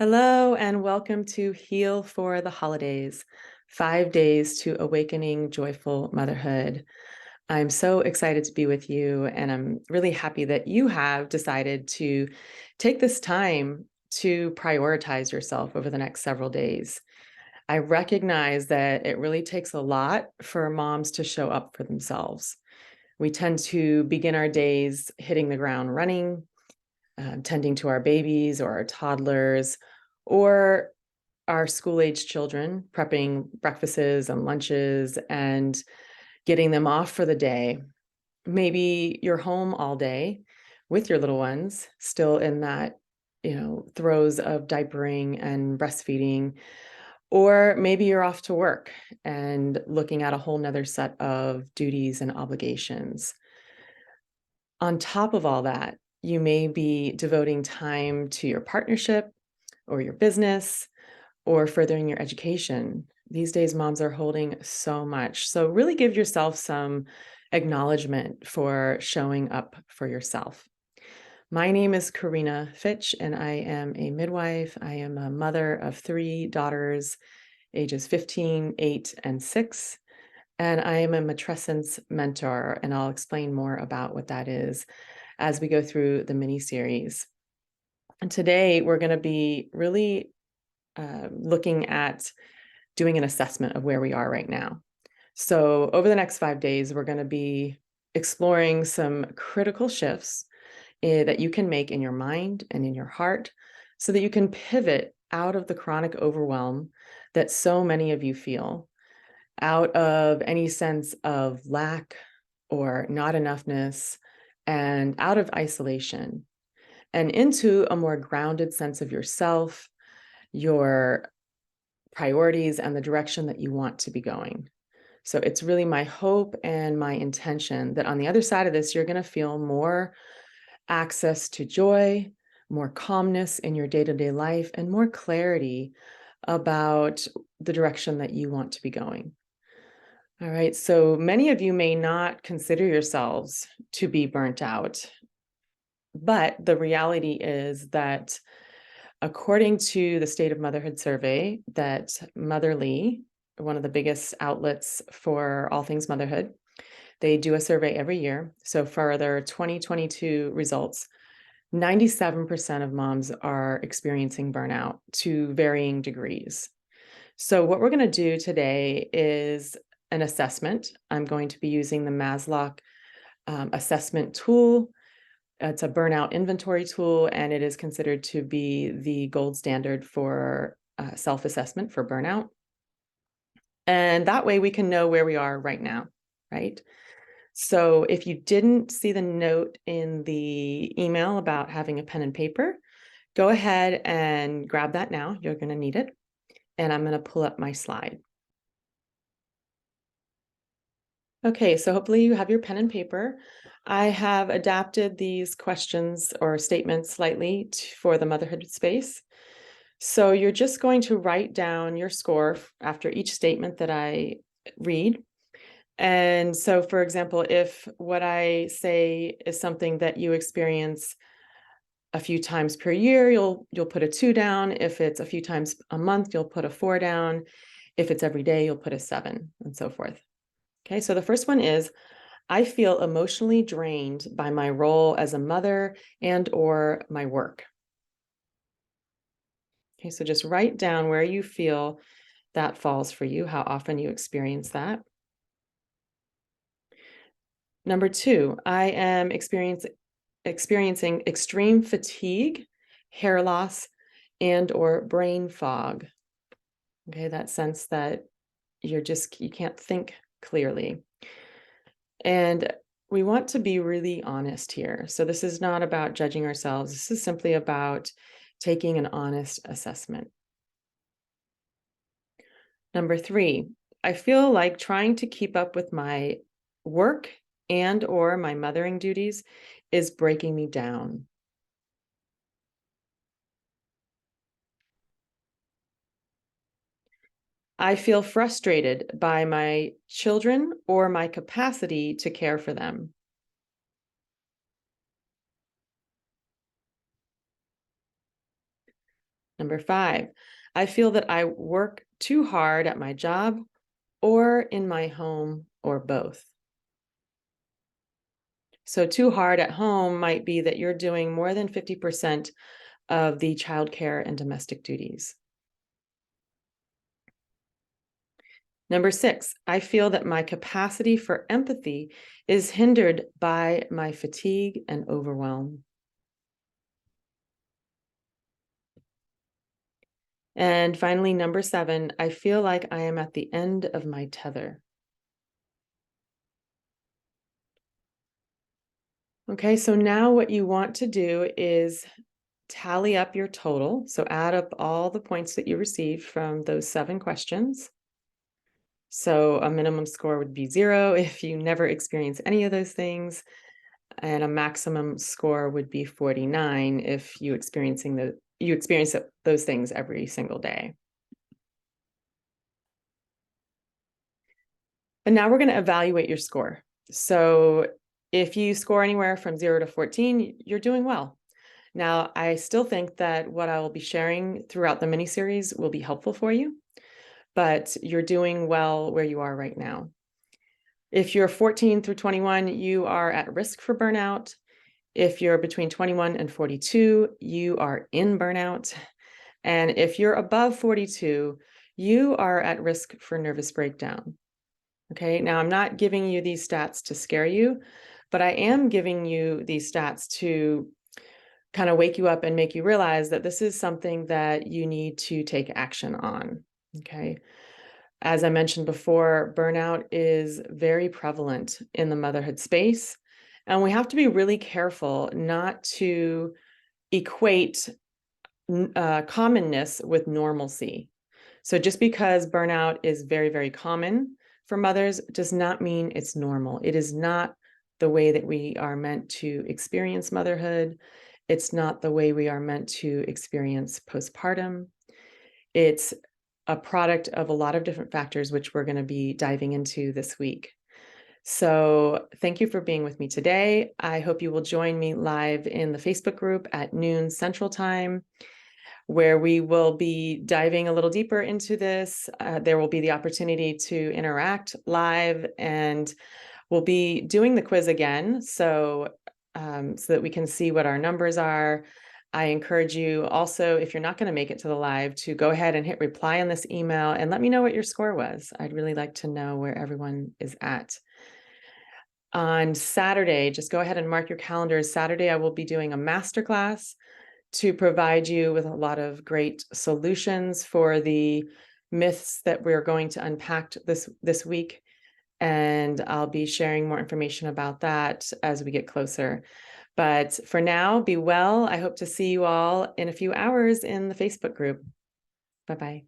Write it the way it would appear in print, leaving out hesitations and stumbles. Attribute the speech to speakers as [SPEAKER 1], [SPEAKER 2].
[SPEAKER 1] Hello, and welcome to Heal for the Holidays 5 days to Awakening Joyful Motherhood. I'm so excited to be with you, and I'm really happy that you have decided to take this time to prioritize yourself over the next several days. I recognize that it really takes a lot for moms to show up for themselves. We tend to begin our days hitting the ground running, tending to our babies or our toddlers, or our school-age children, prepping breakfasts and lunches and getting them off for the day. Maybe you're home all day with your little ones, still in that, throes of diapering and breastfeeding, or maybe you're off to work and looking at a whole nother set of duties and obligations. On top of all that, you may be devoting time to your partnership or your business or furthering your education. These days, moms are holding so much. So, really give yourself some acknowledgement for showing up for yourself. My name is Karina Fitch, and I am a midwife. I am a mother of three daughters, ages 15, 8, and 6. And I am a matrescence mentor, and I'll explain more about what that is as we go through the mini series. And today, we're going to be really looking at doing an assessment of where we are right now. So over the next 5 days, we're going to be exploring some critical shifts that you can make in your mind and in your heart so that you can pivot out of the chronic overwhelm that so many of you feel, out of any sense of lack or not enoughness, and out of isolation, and into a more grounded sense of yourself, your priorities, and the direction that you want to be going. So it's really my hope and my intention that on the other side of this, you're going to feel more access to joy, more calmness in your day-to-day life, and more clarity about the direction that you want to be going. All right. So many of you may not consider yourselves to be burnt out, but the reality is that according to the State of Motherhood survey that Motherly, one of the biggest outlets for all things motherhood, they do a survey every year. So for their 2022 results, 97% of moms are experiencing burnout to varying degrees. So what we're going to do today is an assessment. I'm going to be using the Maslow assessment tool. It's a burnout inventory tool, and it is considered to be the gold standard for self-assessment for burnout. And that way we can know where we are right now, right? So if you didn't see the note in the email about having a pen and paper, go ahead and grab that now. You're going to need it. And I'm going to pull up my slide. Okay, so hopefully you have your pen and paper. I have adapted these questions or statements slightly for the motherhood space. So you're just going to write down your score after each statement that I read. And so, for example, if what I say is something that you experience a few times per year, you'll put a 2 down. If it's a few times a month, you'll put a 4 down. If it's every day, you'll put a 7, and so forth. Okay, so the first one is, I feel emotionally drained by my role as a mother and or my work. Okay, so just write down where you feel that falls for you, how often you experience that. Number 2, I am experiencing extreme fatigue, hair loss, and or brain fog. Okay, that sense that you can't think clearly. And we want to be really honest here. So this is not about judging ourselves. This is simply about taking an honest assessment. Number 3, I feel like trying to keep up with my work and or my mothering duties is breaking me down. I feel frustrated by my children or my capacity to care for them. Number 5, I feel that I work too hard at my job or in my home or both. So too hard at home might be that you're doing more than 50% of the childcare and domestic duties. Number 6, I feel that my capacity for empathy is hindered by my fatigue and overwhelm. And finally, number 7, I feel like I am at the end of my tether. Okay, so now what you want to do is tally up your total. So add up all the points that you received from those 7 questions. So a minimum score would be 0 if you never experience any of those things, and a maximum score would be 49 if you experience those things every single day. And now we're going to evaluate your score. So if you score anywhere from 0 to 14, you're doing well. Now, I still think that what I will be sharing throughout the mini-series will be helpful for you, but you're doing well where you are right now. If you're 14 through 21, you are at risk for burnout. If you're between 21 and 42, you are in burnout. And if you're above 42, you are at risk for nervous breakdown. Okay, now I'm not giving you these stats to scare you, but I am giving you these stats to kind of wake you up and make you realize that this is something that you need to take action on. Okay. As I mentioned before, burnout is very prevalent in the motherhood space, and we have to be really careful not to equate commonness with normalcy. So just because burnout is very, very common for mothers does not mean it's normal. It is not the way that we are meant to experience motherhood. It's not the way we are meant to experience postpartum. It's a product of a lot of different factors, which we're going to be diving into this week. So thank you for being with me today. I hope you will join me live in the Facebook group at noon Central Time, where we will be diving a little deeper into this. There will be the opportunity to interact live, and we'll be doing the quiz again, so that we can see what our numbers are. I encourage you also, if you're not going to make it to the live, to go ahead and hit reply on this email and let me know what your score was. I'd really like to know where everyone is at. On Saturday, just go ahead and mark your calendars. Saturday, I will be doing a masterclass to provide you with a lot of great solutions for the myths that we're going to unpack this week. And I'll be sharing more information about that as we get closer. But for now, be well. I hope to see you all in a few hours in the Facebook group. Bye-bye.